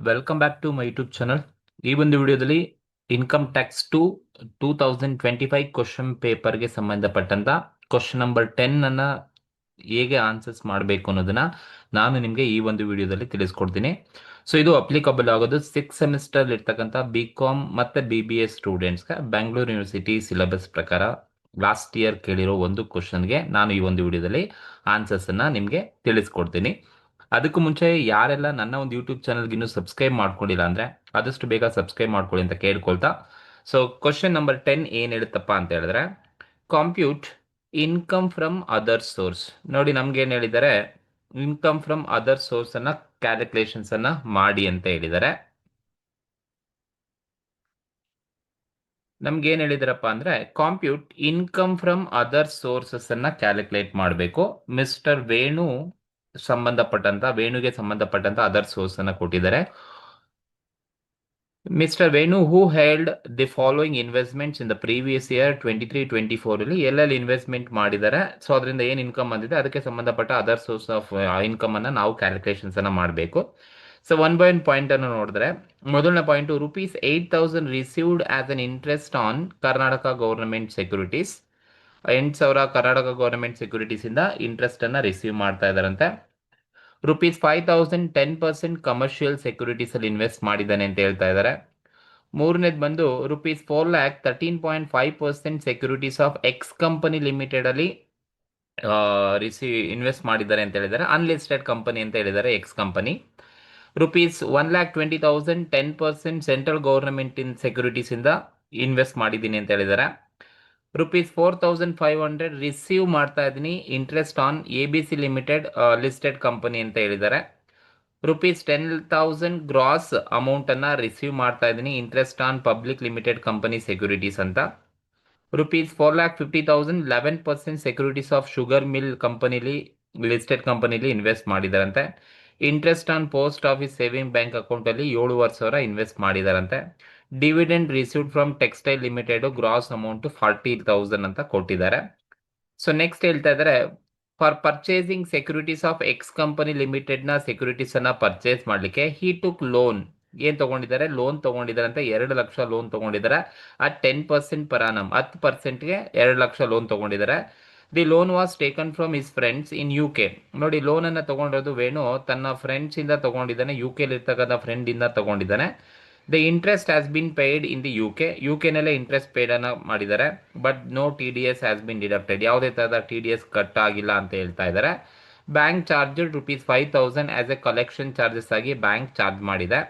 Welcome back to my YouTube channel. ಈ ಒಂದು ವಿಡಿಯೋದಲ್ಲಿ ಇನ್ಕಮ್ ಟ್ಯಾಕ್ಸ್ 2025 ಕ್ವಶನ್ ಪೇಪರ್ಗೆ ಸಂಬಂಧಪಟ್ಟಂತ ಕ್ವಶನ್ ನಂಬರ್ 10 ಅನ್ನ ಹೇಗೆ ಆನ್ಸರ್ಸ್ ಮಾಡಬೇಕು ಅನ್ನೋದನ್ನ ನಾನು ನಿಮಗೆ ಈ ಒಂದು ವಿಡಿಯೋದಲ್ಲಿ ತಿಳಿಸ್ಕೊಡ್ತೀನಿ. ಸೊ ಇದು ಅಪ್ಲಿಕಬಲ್ ಆಗೋದು 6 ಸೆಮಿಸ್ಟರ್ ಇರ್ತಕ್ಕಂಥ ಬಿ.ಕಾಮ್ ಮತ್ತೆ BBA ಸ್ಟೂಡೆಂಟ್ಸ್ಗೆ ಬೆಂಗಳೂರು ಯೂನಿವರ್ಸಿಟಿ ಸಿಲೆಬಸ್ ಪ್ರಕಾರ ಲಾಸ್ಟ್ ಇಯರ್ ಕೇಳಿರೋ ಒಂದು ಕ್ವಶನ್ಗೆ ನಾನು ಈ ಒಂದು ವಿಡಿಯೋದಲ್ಲಿ ಆನ್ಸರ್ಸ್ ಅನ್ನ ನಿಮಗೆ ತಿಳಿಸ್ಕೊಡ್ತೀನಿ. ಅದಕ್ಕೂ ಮುಂಚೆ ಯಾರೆಲ್ಲ ನನ್ನ ಒಂದು ಯೂಟ್ಯೂಬ್ ಚಾನಲ್ಗೆ ಇನ್ನೂ ಸಬ್ಸ್ಕ್ರೈಬ್ ಮಾಡ್ಕೊಂಡಿಲ್ಲ ಅಂದ್ರೆ ಆದಷ್ಟು ಬೇಗ ಸಬ್ಸ್ಕ್ರೈಬ್ ಮಾಡ್ಕೊಳ್ಳಿ ಅಂತ ಕೇಳ್ಕೊಳ್ತಾ, ಸೊ ಕ್ವಶನ್ ನಂಬರ್ 10 ಏನ್ ಹೇಳುತ್ತಪ್ಪ ಅಂತ ಹೇಳಿದ್ರೆ, compute income from other source. ನೋಡಿ, ನಮ್ಗೆ ಏನ್ ಹೇಳಿದ್ದಾರೆ, ಇನ್ಕಮ್ ಫ್ರಮ್ ಅದರ್ ಸೋರ್ಸ್ ಅನ್ನ ಕ್ಯಾಲ್ಕುಲೇಷನ್ಸ್ ಅನ್ನ ಮಾಡಿ ಅಂತ ಹೇಳಿದ್ದಾರೆ. ನಮ್ಗೆ ಏನ್ ಹೇಳಿದಾರಪ್ಪ ಅಂದ್ರೆ, compute income from other sources ಅನ್ನ ಕ್ಯಾಲ್ಕುಲೇಟ್ ಮಾಡಬೇಕು. ಮಿಸ್ಟರ್ ವೇಣುಗೆ ಸಂಬಂಧಪಟ್ಟಂತ ಅದರ್ ಸೋರ್ಸ್ ಅನ್ನ ಕೊಟ್ಟಿದ್ದಾರೆ. Mister Venu who held the following investments in the previous year 23-24 ಅಲ್ಲಿ ಎಲ್ಲೆಲ್ಲಿ ಇನ್ವೆಸ್ಟ್ಮೆಂಟ್ ಮಾಡಿದ್ದಾರೆ, ಸೊ ಅದರಿಂದ ಏನ್ ಇನ್ಕಮ್ ಬಂದಿದೆ ಅದಕ್ಕೆ ಸಂಬಂಧಪಟ್ಟ ಅದರ್ ಸೋರ್ಸ್ ಆಫ್ ಇನ್ಕಮ್ ಅನ್ನ ನಾವು ಕ್ಯಾಲ್ಕುಲೇಷನ್ಸ್ ಅನ್ನ ಮಾಡಬೇಕು. So one by one point ಅನ್ನು ನೋಡಿದ್ರೆ, ಮೊದಲನೇ point ₹8,000 received as an interest on Karnataka government securities. 8,000 Karnataka government securities ಇಂದ ಇಂಟ್ರೆಸ್ಟ್ ಅನ್ನ ರಿಸೀವ್ ಮಾಡ್ತಾ ಇದಾರಂತೆ. ₹5,000 10% ಕಮರ್ಷಿಯಲ್ ಸೆಕ್ಯೂರಿಟೀಸ್ ಅಲ್ಲಿ ಇನ್ವೆಸ್ಟ್ ಮಾಡಿದ್ದಾನೆ ಅಂತ ಹೇಳ್ತಾ ಇದ್ದಾರೆ. ಮೂರನೇದು ಬಂದು ₹4,00,000 13.5% securities of x company limited ಅಲ್ಲಿ ಇನ್ವೆಸ್ಟ್ ಮಾಡಿದ್ದಾರೆ ಅಂತ ಹೇಳಿದ್ದಾರೆ. ಅನ್ಲಿಸ್ಟೆಡ್ ಕಂಪನಿ ಅಂತ ಹೇಳಿದ್ದಾರೆ ಎಕ್ಸ್ ಕಂಪನಿ. ₹1,20,000 10% ಸೆಂಟ್ರಲ್ ಗವರ್ನಮೆಂಟ್ ಇನ್ ಸೆಕ್ಯೂರಿಟೀಸ್ ಇಂದ ಇನ್ವೆಸ್ಟ್ ಮಾಡಿದ್ದೀನಿ ಅಂತ ಹೇಳಿದ್ದಾರೆ. ₹4,500 ರಿಸೀವ್ ಮಾಡ್ತಾ ಇದ್ದೀನಿ interest on ABC limited listed company ಅಂತ ಹೇಳಿದ್ದಾರೆ. ₹10,000 ಗ್ರಾಸ್ ಅಮೌಂಟ್ ಅನ್ನ ರಿಸೀವ್ ಮಾಡ್ತಾ ಇದ್ದೀನಿ interest on public limited company securities ಅಂತ. ₹4,50,000 11% ಸೆಕ್ಯೂರಿಟೀಸ್ ಆಫ್ ಶುಗರ್ ಮಿಲ್ ಕಂಪನಿಲಿ ಲಿಸ್ಟೆಡ್ ಕಂಪನಿಲಿ ಇನ್ವೆಸ್ಟ್ ಮಾಡಿದಾರಂತೆ. Interest on post office saving bank account ಅಲ್ಲಿ 7,500 ಇನ್ವೆಸ್ಟ್ ಮಾಡಿದಾರಂತೆ. Dividend received from textile limited gross amount 40,000 ಅಂತ ಕೊಟ್ಟಿದ್ದಾರೆ. ಸೊ ನೆಕ್ಸ್ಟ್ ಹೇಳ್ತಾ ಇದ್ದಾರೆ, for purchasing securities of x company limited ನ ಸೆಕ್ಯೂರಿಟೀಸ್ ಅನ್ನ ಪರ್ಚೇಸ್ ಮಾಡ್ಲಿಕ್ಕೆ ಹಿ ಟುಕ್ ಲೋನ್. ಏನ್ ತಗೊಂಡಿದ್ದಾರೆ? ಲೋನ್ ತಗೊಂಡಿದ್ದಾರೆ ಅಂತ 2 ಲಕ್ಷ ಲೋನ್ ತಗೊಂಡಿದ್ದಾರೆ. ಅಟ್ 10% ಪರ್ ಆನಮ್, 10%ಗೆ 2 ಲಕ್ಷ ಲೋನ್ ತಗೊಂಡಿದ್ದಾರೆ. The loan was taken from his friends in UK. ನೋಡಿ, ಲೋನ್ ಅನ್ನ ತಗೊಂಡಿರೋದು ವೇಣು ತನ್ನ ಫ್ರೆಂಡ್ಸ್ ಇಂದ ತಗೊಂಡಿದ್ದಾನೆ, UK ಇರ್ತಕ್ಕಂಥ ಫ್ರೆಂಡ್ ಇಂದ ತಗೊಂಡಿದ್ದಾನೆ. The interest has been paid in the UK ನಲ್ಲೇ ಇಂಟ್ರೆಸ್ಟ್ ಪೇಡ್ ಅನ್ನ ಮಾಡಿದ್ದಾರೆ. But no TDS has been deducted. ಯಾವುದೇ ತರಹದ TDS ಕಟ್ ಆಗಿಲ್ಲ ಅಂತ ಹೇಳ್ತಾ ಇದ್ದಾರೆ. Bank charge ₹5,000 as a collection charges ಆಗಿ ಬ್ಯಾಂಕ್ ಚಾರ್ಜ್ ಮಾಡಿದೆ.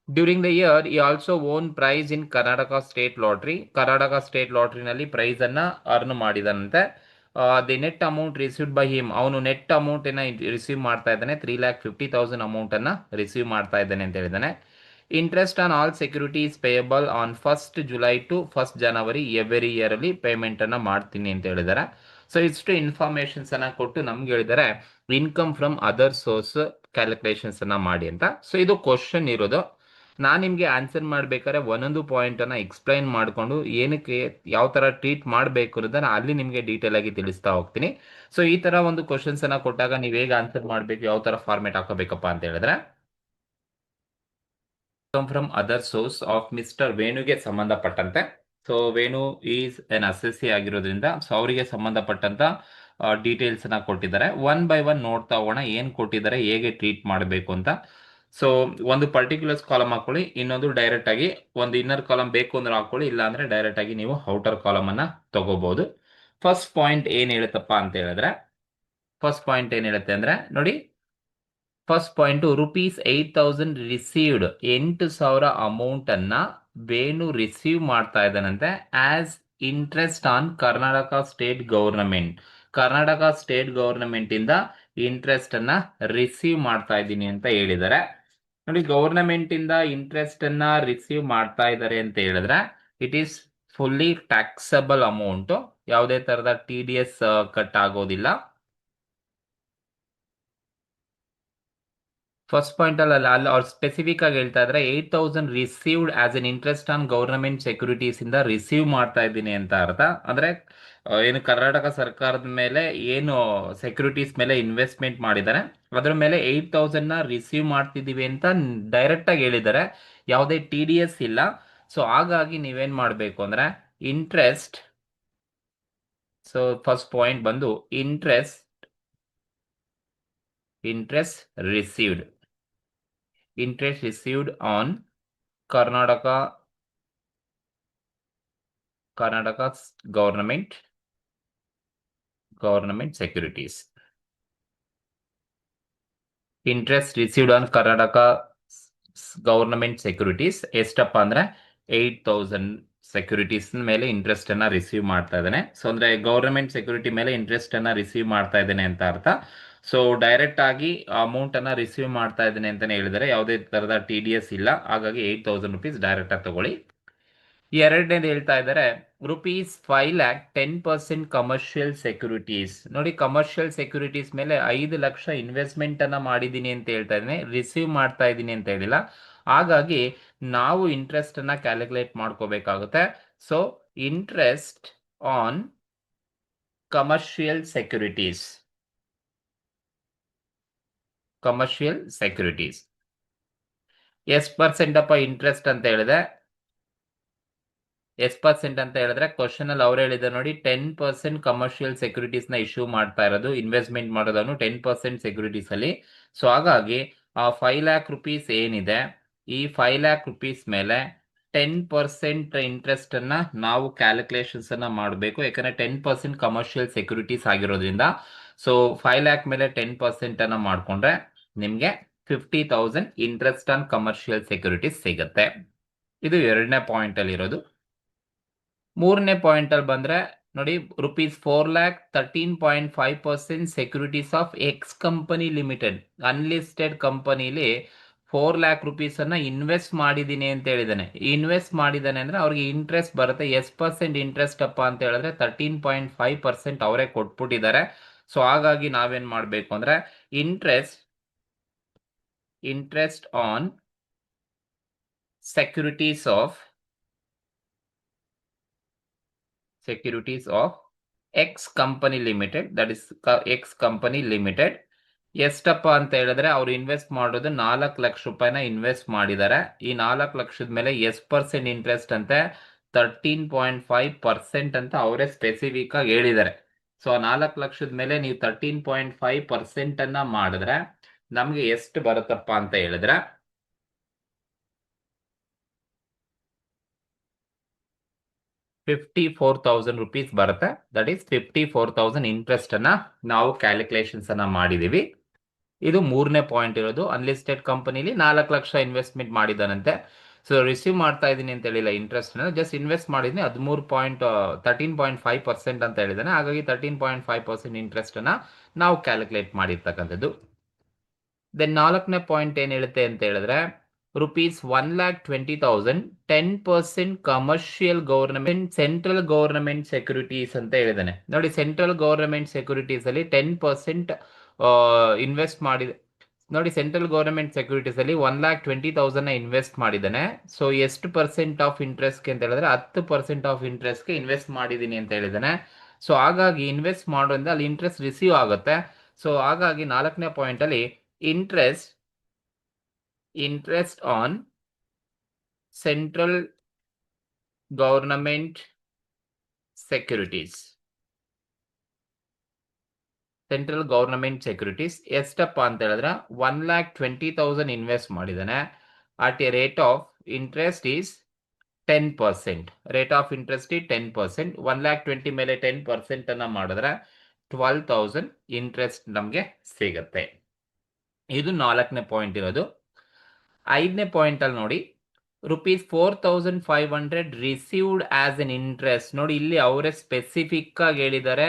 ಡ್ಯೂರಿಂಗ್ ದ ಇಯರ್ ಈ also won prize in Karnataka state lottery. Karnataka state ಲಾಟ್ರಿನಲ್ಲಿ ಪ್ರೈಸ್ ಅನ್ನ ಅರ್ನ್ ಮಾಡಿದಾನಂತೆ. The net amount received by him, ಅವನು ನೆಟ್ ಅಮೌಂಟ್ ಅನ್ನ ರಿಸೀವ್ ಮಾಡ್ತಾ ಇದ್ದಾನೆ. 3,50,000 ಅಮೌಂಟ್ ಅನ್ನ ರಿಸೀವ್ ಮಾಡ್ತಾ ಇದ್ದಾನೆ ಅಂತ ಹೇಳಿದಾನೆ. Interest on all securities payable on 1st July to 1st January every year ಅಲ್ಲಿ ಪೇಮೆಂಟ್ ಅನ್ನ ಮಾಡ್ತೀನಿ ಅಂತ ಹೇಳಿದ್ದಾರೆ. ಸೊ ಇಷ್ಟು ಇನ್ಫಾರ್ಮೇಶನ್ಸ್ ಅನ್ನ ಕೊಟ್ಟು ನಮ್ಗೆ ಹೇಳಿದ್ದಾರೆ income from other source calculations ಅನ್ನ ಮಾಡಿ ಅಂತ. ಸೊ ಇದು ಕ್ವಶನ್ ಇರೋದು. ನಾನು ನಿಮಗೆ ಆನ್ಸರ್ ಮಾಡ್ಬೇಕಾದ್ರೆ ಒಂದೊಂದು ಪಾಯಿಂಟ್ ಅನ್ನ ಎಕ್ಸ್ಪ್ಲೈನ್ ಮಾಡಿಕೊಂಡು ಏನಕ್ಕೆ ಯಾವ ತರ ಟ್ರೀಟ್ ಮಾಡಬೇಕು ಅನ್ನೋದನ್ನ ಅಲ್ಲಿ ನಿಮಗೆ ಡೀಟೇಲ್ ಆಗಿ ತಿಳಿಸ್ತಾ ಹೋಗ್ತೀನಿ. ಸೊ ಈ ತರ ಒಂದು ಕ್ವಶನ್ಸ್ ಅನ್ನ ಕೊಟ್ಟಾಗ ನೀವು ಹೇಗೆ ಆನ್ಸರ್ ಮಾಡಬೇಕು, ಯಾವ ತರ ಫಾರ್ಮೆಟ್ ಹಾಕೋಬೇಕಪ್ಪ ಅಂತ ಹೇಳಿದ್ರೆ, from other source of mister ವೇಣುಗೆ ಸಂಬಂಧಪಟ್ಟಂತೆ. So Venu is an assessee ಆಗಿರೋದ್ರಿಂದ ಸೊ ಅವರಿಗೆ ಸಂಬಂಧಪಟ್ಟಂತ ಡೀಟೇಲ್ಸ್ ನ ಕೊಟ್ಟಿದ್ದಾರೆ. ಒನ್ ಬೈ ಒನ್ ನೋಡ್ತಾ ಹೋಗೋಣ ಏನ್ ಕೊಟ್ಟಿದ್ದಾರೆ, ಹೇಗೆ ಟ್ರೀಟ್ ಮಾಡಬೇಕು ಅಂತ. ಸೊ ಒಂದು ಪರ್ಟಿಕ್ಯುಲರ್ಸ್ ಕಾಲಮ್ ಹಾಕೊಳ್ಳಿ, ಇನ್ನೊಂದು ಡೈರೆಕ್ಟ್ ಆಗಿ ಒಂದು ಇನ್ನರ್ ಕಾಲಮ್ ಬೇಕು ಅಂದ್ರೆ ಹಾಕೊಳ್ಳಿ, ಇಲ್ಲ ಅಂದ್ರೆ ಡೈರೆಕ್ಟ್ ಆಗಿ ನೀವು ಔಟರ್ ಕಾಲಮ್ ಅನ್ನ ತಗೋಬಹುದು. ಫಸ್ಟ್ ಪಾಯಿಂಟ್ ಏನ್ ಹೇಳುತ್ತಪ್ಪ ಅಂತ ಹೇಳಿದ್ರೆ, ಫಸ್ಟ್ ಪಾಯಿಂಟ್ ಏನ್ ಹೇಳುತ್ತೆ ಅಂದ್ರೆ ನೋಡಿ, ಫಸ್ಟ್ ಪಾಯಿಂಟ್ ₹8,000 ರಿಸೀವ್ಡ್, 8,000 ಅಮೌಂಟ್ ಅನ್ನ ವೇಣು ರಿಸೀವ್ ಮಾಡ್ತಾ ಇದ್ದಾನಂತೆ as interest on Karnataka state government. Karnataka state government ಇಂದ ಇಂಟ್ರೆಸ್ಟ್ ಅನ್ನ ರಿಸೀವ್ ಮಾಡ್ತಾ ಇದ್ದೀನಿ ಅಂತ ಹೇಳಿದ್ದಾರೆ. ನೋಡಿ, ಗವರ್ನಮೆಂಟ್ ಇಂದ ಇಂಟ್ರೆಸ್ಟ್ ಅನ್ನ ರಿಸೀವ್ ಮಾಡ್ತಾ ಇದ್ದಾರೆ ಅಂತ ಹೇಳಿದ್ರೆ it is fully taxable amount. ಯಾವುದೇ ತರಹದ TDS ಕಟ್ ಆಗೋದಿಲ್ಲ. ಫಸ್ಟ್ ಪಾಯಿಂಟ್ ಅಲ್ಲಿ ಅವ್ರು ಸ್ಪೆಸಿಫಿಕ್ ಆಗಿ ಹೇಳ್ತಾ ಇದ್ರೆ 8,000 received as N interest on government securities ಇಂದ ರಿಸೀವ್ ಮಾಡ್ತಾ ಇದ್ದೀನಿ ಅಂತ ಅರ್ಥ. ಅಂದ್ರೆ ಏನು ಕರ್ನಾಟಕ ಸರ್ಕಾರದ ಮೇಲೆ ಏನು ಸೆಕ್ಯೂರಿಟೀಸ್ ಮೇಲೆ ಇನ್ವೆಸ್ಟ್ಮೆಂಟ್ ಮಾಡಿದ್ದಾರೆ ಅದ್ರ ಮೇಲೆ 8,000 ರಿಸೀವ್ ಮಾಡ್ತಿದ್ದೀವಿ ಅಂತ ಡೈರೆಕ್ಟ್ ಆಗಿ ಹೇಳಿದ್ದಾರೆ. ಯಾವುದೇ TDS ಇಲ್ಲ. ಸೊ ಹಾಗಾಗಿ ನೀವೇನ್ ಮಾಡಬೇಕು ಅಂದ್ರೆ ಇಂಟ್ರೆಸ್ಟ್, ಸೊ ಫಸ್ಟ್ ಪಾಯಿಂಟ್ ಬಂದು interest received on Karnataka government securities. Interest received on Karnataka government securities ಎಷ್ಟಪ್ಪ ಅಂದ್ರೆ 8,000 ಸೆಕ್ಯೂರಿಟೀಸ್ ಮೇಲೆ ಇಂಟ್ರೆಸ್ಟ್ ಅನ್ನ ರಿಸೀವ್ ಮಾಡ್ತಾ ಇದ್ದಾನೆ. ಸೊ ಅಂದ್ರೆ ಗವರ್ನಮೆಂಟ್ ಸೆಕ್ಯೂರಿಟಿ ಮೇಲೆ ಇಂಟ್ರೆಸ್ಟ್ ಅನ್ನ ರಿಸೀವ್ ಮಾಡ್ತಾ ಇದ್ದಾನೆ ಅಂತ ಅರ್ಥ. ಸೊ ಡೈರೆಕ್ಟ್ ಆಗಿ ಅಮೌಂಟ್ ಅನ್ನ ರಿಸೀವ್ ಮಾಡ್ತಾ ಇದ್ದಾನೆ ಅಂತಾನೆ ಹೇಳಿದರೆ, ಯಾವುದೇ ತರಹದ TDS ಇಲ್ಲ. ಹಾಗಾಗಿ 8,000 ರೂಪೀಸ್ ಡೈರೆಕ್ಟ್ ಆಗಿ ತಗೊಳ್ಳಿ. ಎರಡನೇದು ಹೇಳ್ತಾ ಇದ್ದಾರೆ ₹5,00,000 10% ಕಮರ್ಷಿಯಲ್ ಸೆಕ್ಯೂರಿಟೀಸ್. ನೋಡಿ, ಕಮರ್ಷಿಯಲ್ ಸೆಕ್ಯೂರಿಟೀಸ್ ಮೇಲೆ 5 ಲಕ್ಷ ಇನ್ವೆಸ್ಟ್ಮೆಂಟ್ ಅನ್ನ ಮಾಡಿದೀನಿ ಅಂತ ಹೇಳ್ತಾ ಇದ್ದೀನಿ, ರಿಸೀವ್ ಮಾಡ್ತಾ ಇದ್ದೀನಿ ಅಂತ ಹೇಳಿಲ್ಲ. ಹಾಗಾಗಿ ನಾವು ಇಂಟ್ರೆಸ್ಟ್ ಅನ್ನ ಕ್ಯಾಲ್ಕುಲೇಟ್ ಮಾಡ್ಕೋಬೇಕಾಗುತ್ತೆ. So interest on commercial securities ಎಷ್ಟು ಪರ್ಸೆಂಟ್ ಅಪ್ಪ ಇಂಟ್ರೆಸ್ಟ್ ಅಂತ ಹೇಳಿದೆ? ಎಷ್ಟು ಪರ್ಸೆಂಟ್ ಅಂತ ಹೇಳಿದ್ರೆ ಕ್ವಶನ್ ಅಲ್ಲಿ ಅವ್ರು ಹೇಳಿದ್ದಾರೆ ನೋಡಿ, 10% ಕಮರ್ಷಿಯಲ್ ಸೆಕ್ಯೂರಿಟೀಸ್ ನ ಇಶ್ಯೂ ಮಾಡ್ತಾ ಇರೋದು, ಇನ್ವೆಸ್ಟ್ಮೆಂಟ್ ಮಾಡೋದನ್ನು 10% ಸೆಕ್ಯೂರಿಟೀಸ್ ಅಲ್ಲಿ. ಸೊ ಹಾಗಾಗಿ ಆ 5,00,000 ರೂಪೀಸ್ ಏನಿದೆ, ಈ 5,00,000 ರೂಪೀಸ್ ಮೇಲೆ 10% ಇಂಟ್ರೆಸ್ಟ್ ಅನ್ನ ನಾವು ಕ್ಯಾಲ್ಕುಲೇಷನ್ಸ್ ಅನ್ನ ಮಾಡಬೇಕು. ಯಾಕಂದ್ರೆ 10% ಕಮರ್ಷಿಯಲ್ ಸೆಕ್ಯೂರಿಟೀಸ್ ಆಗಿರೋದ್ರಿಂದ. ಸೊ 5,00,000 ಮೇಲೆ 10% ಅನ್ನ ಮಾಡ್ಕೊಂಡ್ರೆ ನಿಮ್ಗೆ 50,000 ಇಂಟ್ರೆಸ್ಟ್ ಆನ್ ಕಮರ್ಷಿಯಲ್ ಸೆಕ್ಯೂರಿಟೀಸ್ ಸಿಗುತ್ತೆ. ಇದು ಎರಡನೇ ಪಾಯಿಂಟ್ ಅಲ್ಲಿ ಇರೋದು. ಮೂರನೇ ಪಾಯಿಂಟ್ ಅಲ್ಲಿ ಬಂದ್ರೆ ನೋಡಿ, ₹4,00,000 13.5% securities of x company limited, unlisted ಕಂಪನಿಲಿ 4,00,000 ರೂಪೀಸ್ ಅನ್ನ ಇನ್ವೆಸ್ಟ್ ಮಾಡಿದೀನಿ ಅಂತ ಹೇಳಿದಾನೆ. ಇನ್ವೆಸ್ಟ್ ಮಾಡಿದಾನೆ ಅಂದ್ರೆ ಅವ್ರಿಗೆ ಇಂಟ್ರೆಸ್ಟ್ ಬರುತ್ತೆ. ಎಷ್ಟು ಪರ್ಸೆಂಟ್ ಇಂಟ್ರೆಸ್ಟ್ ಅಪ್ಪ ಅಂತ ಹೇಳಿದ್ರೆ 13.5% ಅವರೇ ಕೊಟ್ಬಿಟ್ಟಿದ್ದಾರೆ. ಸೊ ಹಾಗಾಗಿ ನಾವೇನ್ ಮಾಡ್ಬೇಕು ಅಂದ್ರೆ interest on securities of x company limited, that is X company limited ಎಷ್ಟಪ್ಪ ಅಂತ ಹೇಳಿದ್ರೆ ಅವ್ರು ಇನ್ವೆಸ್ಟ್ ಮಾಡೋದು 4 ಲಕ್ಷ ರೂಪಾಯಿನ ಇನ್ವೆಸ್ಟ್ ಮಾಡಿದ್ದಾರೆ. ಈ 4 ಲಕ್ಷದ ಮೇಲೆ ಎಷ್ಟು ಪರ್ಸೆಂಟ್ ಇಂಟ್ರೆಸ್ಟ್ ಅಂತೆ? 13.5% ಅಂತ ಅವರೇ ಸ್ಪೆಸಿಫಿಕ್ ಆಗಿ ಹೇಳಿದ್ದಾರೆ. ಸೊ 4 ಲಕ್ಷದ ಮೇಲೆ ನೀವು 13.5% ಅನ್ನ ಮಾಡಿದ್ರೆ ನಮ್ಗೆ ಎಷ್ಟು ಬರುತ್ತಪ್ಪ ಅಂತ ಹೇಳಿದ್ರೆ 54,000 ರೂಪೀಸ್ ಬರುತ್ತೆ. ದಟ್ ಈಸ್ 54,000 ಇಂಟ್ರೆಸ್ಟ್ ಅನ್ನ ನಾವು ಕ್ಯಾಲ್ಕುಲೇಷನ್ಸ್ ಅನ್ನ ಮಾಡಿದೀವಿ. ಇದು ಮೂರನೇ ಪಾಯಿಂಟ್ ಇರೋದು. ಅನ್ಲಿಸ್ಟೆಡ್ ಕಂಪನಿಲಿ 4 ಲಕ್ಷ ಇನ್ವೆಸ್ಟ್ಮೆಂಟ್ ಮಾಡಿದಾನಂತೆ. ಸೊ ರಿಸೀವ್ ಮಾಡ್ತಾ ಇದ್ದೀನಿ ಅಂತ ಹೇಳಿಲ್ಲ ಇಂಟ್ರೆಸ್ಟ್ ಅನ್ನ, ಜಸ್ಟ್ ಇನ್ವೆಸ್ಟ್ ಮಾಡಿದ್ದೀನಿ. 13.5% ಅಂತ ಹೇಳಿದಾನೆ. ಹಾಗಾಗಿ 13.5% ಇಂಟ್ರೆಸ್ಟ್ ಅನ್ನ ನಾವು ಕ್ಯಾಲ್ಕುಲೇಟ್ ಮಾಡಿರ್ತಕ್ಕಂಥದ್ದು. ದೆನ್ ನಾಲ್ಕನೇ ಪಾಯಿಂಟ್ ಏನ್ ಹೇಳುತ್ತೆ ಅಂತ ಹೇಳಿದ್ರೆ ₹1,20,000 10% commercial government central government securities ಅಂತ ಹೇಳಿದಾನೆ. ನೋಡಿ, ಸೆಂಟ್ರಲ್ ಗವರ್ನಮೆಂಟ್ ಸೆಕ್ಯೂರಿಟೀಸ್ ಅಲ್ಲಿ 10% ಇನ್ವೆಸ್ಟ್ ಮಾಡಿದೆ. ನೋಡಿ, ಸೆಂಟ್ರಲ್ ಗವರ್ನಮೆಂಟ್ ಸೆಕ್ಯೂರಿಟೀಸ್ ಅಲ್ಲಿ 1,20,000 ಇನ್ವೆಸ್ಟ್ ಮಾಡಿದ್ದಾನೆ. ಸೊ ಎಷ್ಟು ಪರ್ಸೆಂಟ್ ಆಫ್ ಇಂಟ್ರೆಸ್ಟ್ ಅಂತ ಹೇಳಿದ್ರೆ 10% ಆಫ್ ಇಂಟ್ರೆಸ್ಟ್ಗೆ ಇನ್ವೆಸ್ಟ್ ಮಾಡಿದೀನಿ ಅಂತ ಹೇಳಿದಾನೆ. ಸೊ ಹಾಗಾಗಿ ಇನ್ವೆಸ್ಟ್ ಮಾಡೋದ್ರಿಂದ ಅಲ್ಲಿ ಇಂಟ್ರೆಸ್ಟ್ ರಿಸೀವ್ ಆಗುತ್ತೆ. ಸೊ ಹಾಗಾಗಿ ನಾಲ್ಕನೇ ಪಾಯಿಂಟ್ ಅಲ್ಲಿ interest on central government securities ಎಷ್ಟಪ್ಪ ಅಂತ ಹೇಳಿದ್ರೆ 1,20,000 ಇನ್ವೆಸ್ಟ್ ಮಾಡಿದಾನೆ. At a rate of interest is 10%. Rate of interest ಈ 10%. 1,20,000 ಮೇಲೆ 10% ಅನ್ನ ಮಾಡಿದ್ರೆ 12,000 ಇಂಟ್ರೆಸ್ಟ್ ನಮಗೆ ಸಿಗುತ್ತೆ. ಇದು ನಾಲ್ಕನೇ ಪಾಯಿಂಟ್ ಇರೋದು. ಐದನೇ ಪಾಯಿಂಟ್ ಅಲ್ಲಿ ನೋಡಿ, ₹4,500 ರಿಸೀವ್ಡ್ ಆಸ್ ಎನ್ ಇಂಟ್ರೆಸ್ಟ್. ನೋಡಿ, ಇಲ್ಲಿ ಅವರೇ ಸ್ಪೆಸಿಫಿಕ್ ಆಗಿ ಹೇಳಿದ್ದಾರೆ.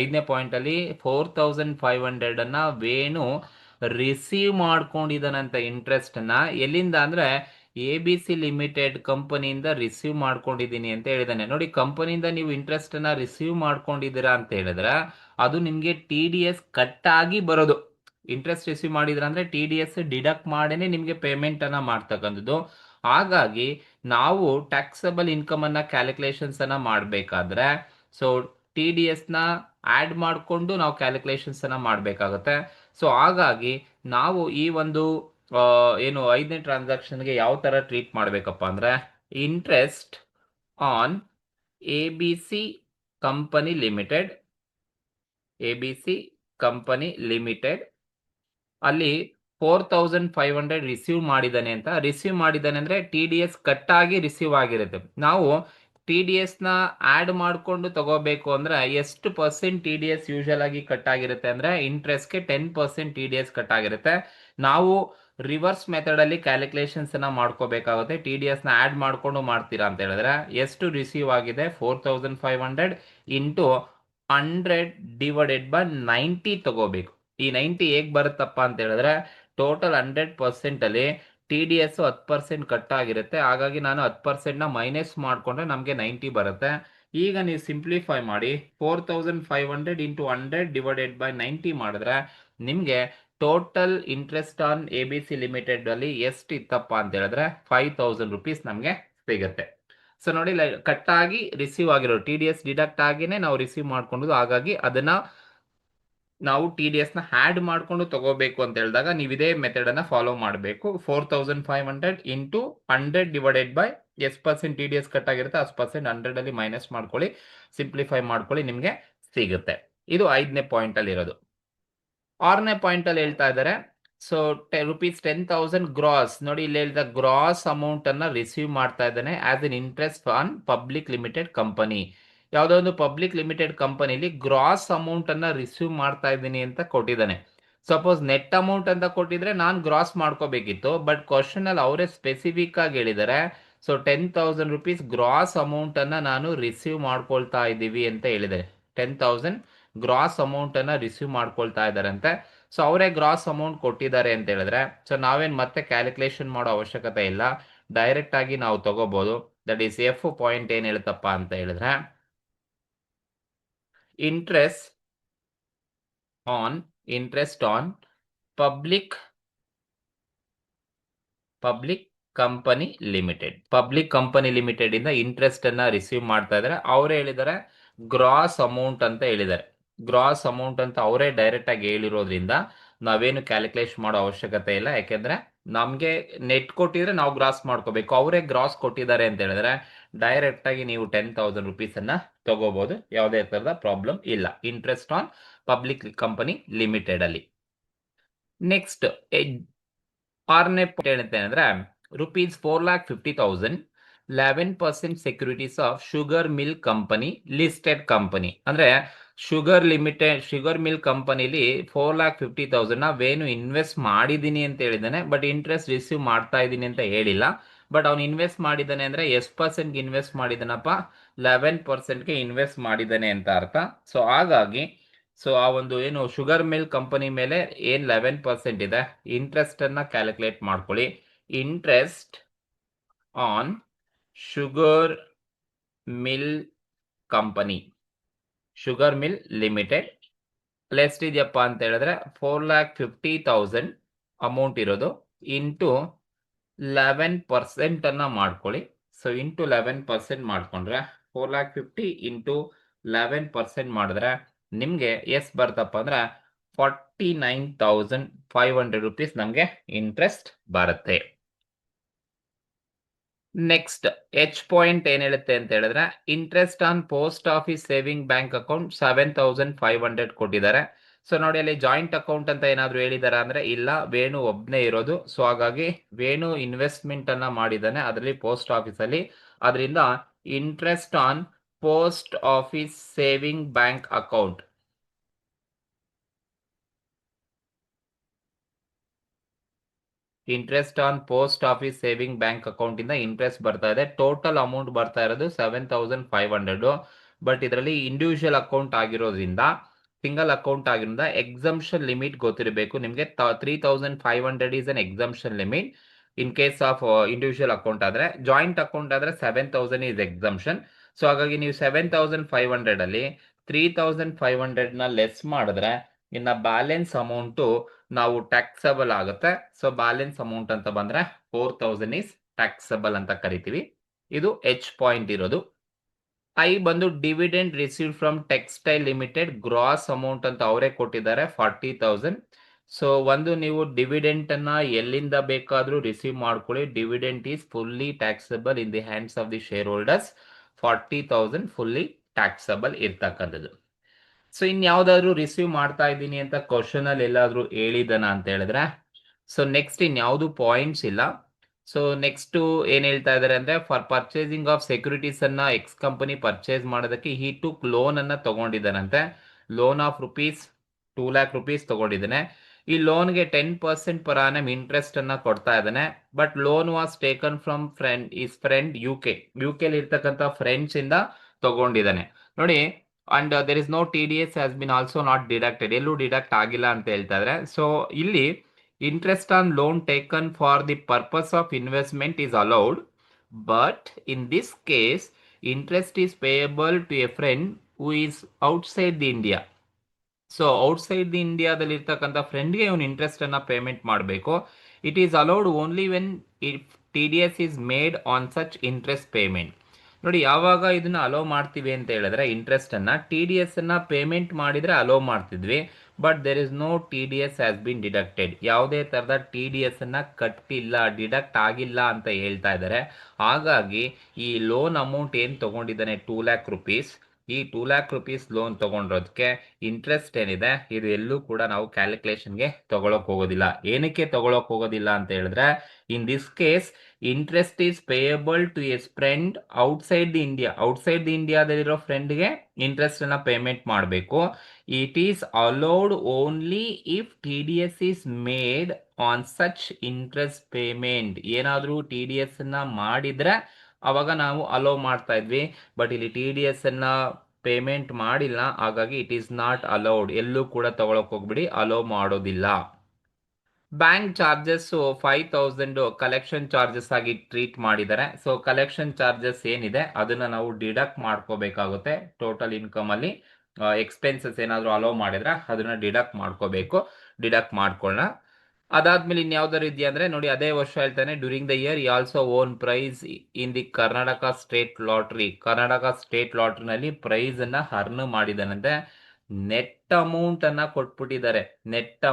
ಐದನೇ ಪಾಯಿಂಟ್ ಅಲ್ಲಿ 4,500 ಅನ್ನ ವೇಣು ರಿಸೀವ್ ಮಾಡ್ಕೊಂಡಿದ್ದಾನಂತ ಇಂಟ್ರೆಸ್ಟ್ ಅನ್ನ. ಎಲ್ಲಿಂದ ಅಂದ್ರೆ ABC ಲಿಮಿಟೆಡ್ ಕಂಪನಿಯಿಂದ ರಿಸೀವ್ ಮಾಡ್ಕೊಂಡಿದ್ದೀನಿ ಅಂತ ಹೇಳಿದಾನೆ. ನೋಡಿ, ಕಂಪನಿಯಿಂದ ನೀವು ಇಂಟ್ರೆಸ್ಟ್ ಅನ್ನ ರಿಸೀವ್ ಮಾಡ್ಕೊಂಡಿದ್ದೀರಾ ಅಂತ ಹೇಳಿದ್ರೆ ಅದು ನಿಮ್ಗೆ TDS ಕಟ್ ಆಗಿ ಬರೋದು. ಇಂಟ್ರೆಸ್ಟ್ ರಿಸೀವ್ ಮಾಡಿದ್ರ ಅಂದ್ರೆ TDS ಡಿಡಕ್ಟ್ ಮಾಡೇನೆ ನಿಮ್ಗೆ ಪೇಮೆಂಟ್ ಅನ್ನ ಮಾಡ್ತಕ್ಕಂಥದ್ದು. ಹಾಗಾಗಿ ನಾವು ಟ್ಯಾಕ್ಸಬಲ್ ಇನ್ಕಮ್ ಅನ್ನ ಕ್ಯಾಲ್ಕುಲೇಷನ್ಸ್ ಅನ್ನ ಮಾಡಬೇಕಾದ್ರೆ ಸೊ TDS ನ ಆಡ್ ಮಾಡಿಕೊಂಡು ನಾವು ಕ್ಯಾಲ್ಕುಲೇಷನ್ಸ್ ಅನ್ನ ಮಾಡಬೇಕಾಗುತ್ತೆ. ಸೊ ಹಾಗಾಗಿ ನಾವು ಈ ಒಂದು ಏನು 5ನೇ ಟ್ರಾನ್ಸಾಕ್ಷನ್ಗೆ ಯಾವ ಥರ ಟ್ರೀಟ್ ಮಾಡಬೇಕಪ್ಪ ಅಂದರೆ interest on A B C company limited, A B C company limited ಅಲ್ಲಿ 4500 ರಿಸೀವ್ ಮಾಡಿದ್ದಾನೆ ಅಂತ. ರಿಸೀವ್ ಮಾಡಿದ್ದಾನೆ ಅಂದರೆ ಟಿ ಡಿ ಎಸ್ ಕಟ್ಟಾಗಿ ರಿಸೀವ್ ಆಗಿರುತ್ತೆ. ನಾವು ಟಿ ಡಿ ಎಸ್ನ ಆ್ಯಡ್ ಮಾಡಿಕೊಂಡು ತಗೋಬೇಕು ಅಂದರೆ ಎಷ್ಟು percent T D S usual ಆಗಿ ಕಟ್ ಆಗಿರುತ್ತೆ ಅಂದರೆ ಇಂಟ್ರೆಸ್ಟ್ಗೆ 10% ಟಿ ಡಿ ಎಸ್ ಕಟ್ ಆಗಿರುತ್ತೆ. ನಾವು ರಿವರ್ಸ್ ಮೆಥಡಲ್ಲಿ ಕ್ಯಾಲ್ಕುಲೇಷನ್ಸನ್ನು ಮಾಡ್ಕೋಬೇಕಾಗುತ್ತೆ. ಟಿ ಡಿ ಎಸ್ನ ಆ್ಯಡ್ ಮಾಡಿಕೊಂಡು ಮಾಡ್ತೀರಾ ಅಂತ ಹೇಳಿದ್ರೆ ಎಷ್ಟು ರಿಸೀವ್ ಆಗಿದೆ 4500 ಇಂಟು 100 ಡಿವೈಡೆಡ್ ಬೈ 90 ತಗೋಬೇಕು. ಈ 90 ಹೇಗೆ ಬರುತ್ತಪ್ಪ ಅಂತ ಹೇಳಿದ್ರೆ ಟೋಟಲ್ 100% ಅಲ್ಲಿ ಟಿ ಡಿ ಎಸ್ 10% ಕಟ್ ಆಗಿರುತ್ತೆ. ಹಾಗಾಗಿ ನಾನು 10%ನ ಮೈನಸ್ ಮಾಡಿಕೊಂಡ್ರೆ ನಮಗೆ 90 ಬರುತ್ತೆ. ಈಗ ನೀವು ಸಿಂಪ್ಲಿಫೈ ಮಾಡಿ 4500 ಇಂಟು 100 ಡಿವೈಡೆಡ್ ಬೈ 90 ಮಾಡಿದ್ರೆ ನಿಮಗೆ total interest on A B C limited ಅಲ್ಲಿ ಎಷ್ಟು ಇತ್ತಪ್ಪ ಅಂತ ಹೇಳಿದ್ರೆ 5000 ರುಪೀಸ್ ನಮಗೆ ಸಿಗುತ್ತೆ. ಸೊ ನೋಡಿ, ಕಟ್ಟಾಗಿ ರಿಸೀವ್ ಆಗಿರೋ ಟಿ ಡಿ ಎಸ್ ಡಿಡಕ್ಟ್ ಆಗಿನೇ ನಾವು ರಿಸೀವ್ ಮಾಡ್ಕೊಂಡು, ಹಾಗಾಗಿ ಅದನ್ನ ನಾವು ಟಿ ಡಿ ಎಸ್ನ ಆ್ಯಡ್ ಮಾಡಿಕೊಂಡು ತಗೋಬೇಕು ಅಂತ ಹೇಳಿದಾಗ ನೀವು ಇದೇ ಮೆಥಡನ್ನು ಫಾಲೋ ಮಾಡಬೇಕು. 4500 ಇಂಟು 100 ಡಿವೈಡೆಡ್ ಬೈ ಎಷ್ಟು percent T D S cut ಆಗಿರುತ್ತೆ ಅಷ್ಟು ಪರ್ಸೆಂಟ್ 100 ಮೈನಸ್ ಮಾಡ್ಕೊಳ್ಳಿ, ಸಿಂಪ್ಲಿಫೈ ಮಾಡ್ಕೊಳ್ಳಿ, ನಿಮಗೆ ಸಿಗುತ್ತೆ. ಇದು 5ನೇ ಪಾಯಿಂಟಲ್ಲಿ ಇರೋದು. 6ನೇ ಪಾಯಿಂಟಲ್ಲಿ ಹೇಳ್ತಾ ಇದ್ದಾರೆ, ಸೊ ₹10,000 ಗ್ರಾಸ್. ನೋಡಿ ಇಲ್ಲಿ ಹೇಳಿದ ಗ್ರಾಸ್ ಅಮೌಂಟ್ ಅನ್ನ ರಿಸೀವ್ ಮಾಡ್ತಾ ಇದ್ದಾನೆ as N interest on public limited company. ಯಾವುದೋ ಒಂದು ಪಬ್ಲಿಕ್ ಲಿಮಿಟೆಡ್ ಕಂಪನಿಲಿ ಗ್ರಾಸ್ ಅಮೌಂಟ್ ಅನ್ನ ರಿಸೀವ್ ಮಾಡ್ತಾ ಇದ್ದೀನಿ ಅಂತ ಕೊಟ್ಟಿದ್ದಾನೆ. ಸಪೋಸ್ ನೆಟ್ ಅಮೌಂಟ್ ಅಂತ ಕೊಟ್ಟಿದ್ರೆ ನಾನು ಗ್ರಾಸ್ ಮಾಡ್ಕೋಬೇಕಿತ್ತು, ಬಟ್ ಕ್ವಶನ್ ಅಲ್ಲಿ ಅವರೇ ಸ್ಪೆಸಿಫಿಕ್ ಆಗಿ ಹೇಳಿದ್ದಾರೆ. ಸೊ 10,000 ರುಪೀಸ್ ಗ್ರಾಸ್ ಅಮೌಂಟ್ ಅನ್ನ ನಾನು ರಿಸೀವ್ ಮಾಡ್ಕೊಳ್ತಾ ಇದ್ದೀವಿ ಅಂತ ಹೇಳಿದ್ದಾರೆ. 10,000 ಗ್ರಾಸ್ ಅಮೌಂಟ್ ಅನ್ನ ರಿಸೀವ್ ಮಾಡ್ಕೊಳ್ತಾ ಇದ್ದಾರಂತೆ. ಸೊ ಅವರೇ ಗ್ರಾಸ್ ಅಮೌಂಟ್ ಕೊಟ್ಟಿದ್ದಾರೆ ಅಂತ ಹೇಳಿದ್ರೆ ಸೊ ನಾವೇನು ಮತ್ತೆ ಕ್ಯಾಲ್ಕುಲೇಷನ್ ಮಾಡೋ ಅವಶ್ಯಕತೆ ಇಲ್ಲ, ಡೈರೆಕ್ಟ್ ಆಗಿ ನಾವು ತಗೋಬಹುದು. ದಟ್ ಈಸ್ ಎಫ್ ಪಾಯಿಂಟ್ ಏನು ಹೇಳ್ತಪ್ಪ ಅಂತ ಹೇಳಿದ್ರೆ interest on public company limited ಇಂದ ಇಂಟ್ರೆಸ್ಟ್ ಅನ್ನ ರಿಸೀವ್ ಮಾಡ್ತಾ ಇದ್ದಾರೆ. ಅವರೇ ಹೇಳಿದ್ದಾರೆ ಗ್ರಾಸ್ ಅಮೌಂಟ್ ಅಂತ ಹೇಳಿದ್ದಾರೆ. ಗ್ರಾಸ್ ಅಮೌಂಟ್ ಅಂತ ಅವರೇ ಡೈರೆಕ್ಟ್ ಆಗಿ ಹೇಳಿರೋದ್ರಿಂದ ನಾವೇನು ಕ್ಯಾಲ್ಕುಲೇಷನ್ ಮಾಡೋ ಅವಶ್ಯಕತೆ ಇಲ್ಲ. ಯಾಕೆಂದ್ರೆ ನಮಗೆ ನೆಟ್ ಕೊಟ್ಟಿದ್ರೆ ನಾವು ಗ್ರಾಸ್ ಮಾಡ್ಕೋಬೇಕು, ಅವರೇ ಗ್ರಾಸ್ ಕೊಟ್ಟಿದ್ದಾರೆ ಅಂತ ಹೇಳಿದ್ರೆ ಡೈರೆಕ್ಟ್ ಆಗಿ ನೀವು 10,000 ರುಪೀಸ್ ಅನ್ನ ತಗೋಬಹುದು, ಯಾವುದೇ ತರದ ಪ್ರಾಬ್ಲಮ್ ಇಲ್ಲ. Interest on public company limited ಅಲ್ಲಿ. ನೆಕ್ಸ್ಟ್ 6ನೇ ಪಾಯಿಂಟ್ ಹೇಳುತ್ತೆ ಅಂದ್ರೆ ₹4,50,000 11% securities of sugar mill company listed company. ಅಂದ್ರೆ ಶುಗರ್ ಮಿಲ್ ಕಂಪನಿಲಿ 4,50,000 ನಾವೇನು ಇನ್ವೆಸ್ಟ್ ಮಾಡಿದೀನಿ ಅಂತ ಹೇಳಿದ್ದಾನೆ, ಬಟ್ ಇಂಟ್ರೆಸ್ಟ್ ರಿಸೀವ್ ಮಾಡ್ತಾ ಇದ್ದೀನಿ ಅಂತ ಹೇಳಿಲ್ಲ. ಬಟ್ ಅವ್ನು ಇನ್ವೆಸ್ಟ್ ಮಾಡಿದ್ದಾನೆ ಅಂದ್ರೆ ಎಷ್ಟು ಪರ್ಸೆಂಟ್ಗೆ ಇನ್ವೆಸ್ಟ್ ಮಾಡಿದಾನಪ್ಪ, 11%ಗೆ ಇನ್ವೆಸ್ಟ್ ಮಾಡಿದ್ದಾನೆ ಅಂತ ಅರ್ಥ. ಸೊ ಹಾಗಾಗಿ ಸೊ ಆ ಒಂದು ಏನು ಶುಗರ್ ಮಿಲ್ ಕಂಪನಿ ಮೇಲೆ ಏನು 11% ಇದೆ, ಇಂಟ್ರೆಸ್ಟ್ ಅನ್ನ ಕ್ಯಾಲ್ಕುಲೇಟ್ ಮಾಡ್ಕೊಳ್ಳಿ. Interest on sugar mill company, sugar mill limited ಎಷ್ಟಿದೆಯಪ್ಪ ಅಂತ ಹೇಳಿದ್ರೆ 4,50,000 ಅಮೌಂಟ್ ಇರೋದು ಇಂಟು 11% ಅನ್ನ ಮಾಡ್ಕೊಳ್ಳಿ. ಸೊ ಇಂಟು 11% ಮಾಡ್ಕೊಂಡ್ರೆ 4,50,000 ಇಂಟು 11% ಮಾಡಿದ್ರೆ ನಿಮಗೆ ಎಷ್ಟು ಬರ್ತಪ್ಪ ಅಂದ್ರೆ 49,500 ರುಪೀಸ್ ನಮಗೆ ಇಂಟ್ರೆಸ್ಟ್ ಬರುತ್ತೆ. ನೆಕ್ಸ್ಟ್ ಎಚ್ ಪಾಯಿಂಟ್ ಏನ್ ಹೇಳುತ್ತೆ ಅಂತ ಹೇಳಿದ್ರೆ interest on post office saving bank account 7,500 ಕೊಟ್ಟಿದ್ದಾರೆ. ಸೊ ನೋಡಿ ಅಲ್ಲಿ ಜಾಯಿಂಟ್ ಅಕೌಂಟ್ ಅಂತ ಏನಾದ್ರು ಹೇಳಿದಾರ ಅಂದ್ರೆ ಇಲ್ಲ, ವೇಣು ಒಬ್ನೇ ಇರೋದು. ಸೊ ಹಾಗಾಗಿ ವೇಣು ಇನ್ವೆಸ್ಟ್ಮೆಂಟ್ ಅನ್ನ ಮಾಡಿದ್ದಾನೆ ಅದರಲ್ಲಿ ಪೋಸ್ಟ್ ಆಫೀಸ್ ಅಲ್ಲಿ, ಅದರಿಂದ interest on post office saving bank account interest on post office saving bank account ಇಂದ ಇಂಟ್ರೆಸ್ಟ್ ಬರ್ತಾ ಇದೆ. ಟೋಟಲ್ ಅಮೌಂಟ್ ಬರ್ತಾ ಇರೋದು 7,500. ಬಟ್ ಇದರಲ್ಲಿ ಇಂಡಿವಿಜುವಲ್ ಅಕೌಂಟ್ ಆಗಿರೋದ್ರಿಂದ, ಸಿಂಗಲ್ ಅಕೌಂಟ್ ಆಗಿರೋದ್ರಿಂದ ಎಕ್ಸಂಪ್ಷನ್ ಲಿಮಿಟ್ ಗೊತ್ತಿರಬೇಕು ನಿಮಗೆ. 3,500 is an exemption limit in case of individual account ಆದ್ರೆ. ಜಾಯಿಂಟ್ ಅಕೌಂಟ್ ಆದ್ರೆ 7,000 ಈಸ್ ಎಕ್ಸಂಪ್ಷನ್. ಸೊ ಹಾಗಾಗಿ ನೀವು 7,500 ಅಲ್ಲಿ 3,500 ನ ಲೆಸ್ ಮಾಡಿದ್ರೆ ಇನ್ನ ಬ್ಯಾಲೆನ್ಸ್ ಅಮೌಂಟು ನಾವು ಟ್ಯಾಕ್ಸಬಲ್ ಆಗುತ್ತೆ. ಸೊ ಬ್ಯಾಲೆನ್ಸ್ ಅಮೌಂಟ್ ಅಂತ ಬಂದ್ರೆ 4,000 ಈಸ್ ಟ್ಯಾಕ್ಸಬಲ್ ಅಂತ ಕರಿತೀವಿ. ಇದು ಎಚ್ ಪಾಯಿಂಟ್ ಇರೋದು. ಐ ಬಂದು dividend receive from textile limited gross amount ಅಂತ ಅವರೇ ಕೊಟ್ಟಿದ್ದಾರೆ 40,000. ಸೊ ಒಂದು ನೀವು ಡಿವಿಡೆಂಟ್ ಅನ್ನ ಎಲ್ಲಿಂದ ಬೇಕಾದ್ರೂ ರಿಸೀವ್ ಮಾಡ್ಕೊಳ್ಳಿ. Dividend is fully taxable in the hands of the shareholders. 40,000 fully taxable ಇರ್ತಕ್ಕಂಥದ್ದು. ಸೊ ಇನ್ಯಾವುದಾದ್ರೂ ರಿಸೀವ್ ಮಾಡ್ತಾ ಇದ್ದೀನಿ ಅಂತ ಕ್ವಶನ್ ಅಲ್ಲಿ ಎಲ್ಲಾದ್ರೂ ಹೇಳಿದನ ಅಂತ ಹೇಳಿದ್ರೆ, ಸೊ ನೆಕ್ಸ್ಟ್ ಇನ್ಯಾವುದು ಪಾಯಿಂಟ್ಸ್ ಇಲ್ಲ. ಸೊ ನೆಕ್ಸ್ಟ್ ಏನ್ ಹೇಳ್ತಾ ಇದಾರೆ ಅಂದ್ರೆ, ಫಾರ್ ಪರ್ಚೇಸಿಂಗ್ ಆಫ್ ಸೆಕ್ಯೂರಿಟೀಸ್ ಅನ್ನ ಎಕ್ಸ್ ಕಂಪನಿ ಪರ್ಚೇಸ್ ಮಾಡೋದಕ್ಕೆ ಹಿ ಟುಕ್ ಲೋನ್ ಅನ್ನ ತಗೊಂಡಿದ್ದಾನಂತೆ. ಲೋನ್ ಆಫ್ ₹2 lakh ತಗೊಂಡಿದ್ದಾನೆ. ಈ ಲೋನ್ಗೆ 10% ಪರ್ ಆನಮ್ ಇಂಟ್ರೆಸ್ಟ್ ಅನ್ನ ಕೊಡ್ತಾ ಇದ್ದಾನೆ. But loan was taken from friend U K ಇರ್ತಕ್ಕಂಥ ಫ್ರೆಂಡ್ಸ್ ಇಂದ ತಗೊಂಡಿದ್ದಾನೆ ನೋಡಿ. And there is no TDS has been also not deducted, ಎಲ್ಲೂ ಡಿಡಕ್ಟ್ ಆಗಿಲ್ಲ ಅಂತ ಹೇಳ್ತಾ ಇದ್ರೆ. ಸೊ ಇಲ್ಲಿ interest on loan taken for the purpose of investment is allowed, but in this case interest is payable to a friend who is outside the India. So outside the ಇಂಡಿಯಾದಲ್ಲಿ ಇರ್ತಕ್ಕಂಥ ಫ್ರೆಂಡ್ಗೆ ಇವನು interest ಅನ್ನ payment ಮಾಡಬೇಕು. It is allowed only when if TDS is made on such interest payment. ನೋಡಿ, ಯಾವಾಗ ಇದನ್ನ hello ಮಾಡ್ತೀವಿ ಅಂತ ಹೇಳಿದ್ರೆ ಇಂಟ್ರೆಸ್ಟ್ ಅನ್ನ, TDS ಅನ್ನ ಪೇಮೆಂಟ್ ಮಾಡಿದ್ರೆ ಅಲೋ ಮಾಡ್ತಿದ್ವಿ. But there is no TDS has been deducted. ಯಾವುದೇ ತರದ TDS ಅನ್ನ ಕಟ್ಟಿಲ್ಲ, ಡಿಡಕ್ಟ್ ಆಗಿಲ್ಲ ಅಂತ ಹೇಳ್ತಾ ಇದ್ದಾರೆ. ಹಾಗಾಗಿ ಈ ಲೋನ್ ಅಮೌಂಟ್ ಏನ್ ತಗೊಂಡಿದ್ದಾನೆ ₹2 lakh, ಈ ₹2 lakh ಲೋನ್ ತಗೊಂಡಿರೋದಕ್ಕೆ ಇಂಟ್ರೆಸ್ಟ್ ಏನಿದೆ ಇದು ಎಲ್ಲೂ ಕೂಡ ನಾವು ಕ್ಯಾಲ್ಕುಲೇಷನ್ಗೆ ತಗೊಳಕ್ ಹೋಗೋದಿಲ್ಲ. ಏನಕ್ಕೆ ತಗೊಳಕ್ ಹೋಗೋದಿಲ್ಲ ಅಂತ ಹೇಳಿದ್ರೆ, in this case interest is payable to a friend outside the India. Outside the ಇಂಡಿಯಾದಲ್ಲಿರೋ ಫ್ರೆಂಡ್ಗೆ ಇಂಟ್ರೆಸ್ಟ್ ಅನ್ನ ಪೇಮೆಂಟ್ ಮಾಡಬೇಕು. It is allowed only if TDS is made on such interest payment. ಏನಾದರೂ TDS ಅನ್ನ ಮಾಡಿದ್ರೆ ಅವಾಗ ನಾವು ಅಲೋ ಮಾಡ್ತಾ ಇದ್ವಿ. ಬಟ್ ಇಲ್ಲಿ TDS ಅನ್ನ ಪೇಮೆಂಟ್ ಮಾಡಿಲ್ಲ, ಹಾಗಾಗಿ ಇಟ್ ಈಸ್ ನಾಟ್ ಅಲೌಡ್. ಎಲ್ಲೂ ಕೂಡ ತಗೊಳಕ್ ಹೋಗ್ಬಿಡಿ, ಅಲೋ ಮಾಡೋದಿಲ್ಲ. ಬ್ಯಾಂಕ್ ಚಾರ್ಜಸ್ 5,000 ಕಲೆಕ್ಷನ್ ಚಾರ್ಜಸ್ ಆಗಿ ಟ್ರೀಟ್ ಮಾಡಿದ್ದಾರೆ. ಸೊ ಕಲೆಕ್ಷನ್ ಚಾರ್ಜಸ್ ಏನಿದೆ ಅದನ್ನ ನಾವು ಡಿಡಕ್ಟ್ ಮಾಡ್ಕೋಬೇಕಾಗುತ್ತೆ ಟೋಟಲ್ ಇನ್ಕಮ್ ಅಲ್ಲಿ. ಎಕ್ಸ್ಪೆನ್ಸಸ್ ಏನಾದರೂ ಅಲೋ ಮಾಡಿದ್ರೆ ಅದನ್ನ ಡಿಡಕ್ಟ್ ಮಾಡ್ಕೋಬೇಕು. ಡಿಡಕ್ಟ್ ಮಾಡ್ಕೊಳ್ಳೋಣ. ಅದಾದ್ಮೇಲೆ ಇನ್ಯಾವ್ದಾರು ಇದೆಯಾ ಅಂದ್ರೆ ನೋಡಿ, ಅದೇ ವರ್ಷ ಹೇಳ್ತಾನೆ, ಡ್ಯೂರಿಂಗ್ ದ ಇಯರ್ ಈ also won prize in the Karnataka state lottery. Karnataka state ಲಾಟ್ರಿನಲ್ಲಿ ಪ್ರೈಸ್ ಅನ್ನ ಅರ್ನ್ ಮಾಡಿದಾನಂತೆ. ನೆಟ್ ಅಮೌಂಟ್ ಅನ್ನ ಕೊಟ್ಬಿಟ್ಟಿದ್ದಾರೆ. ನೆಟ್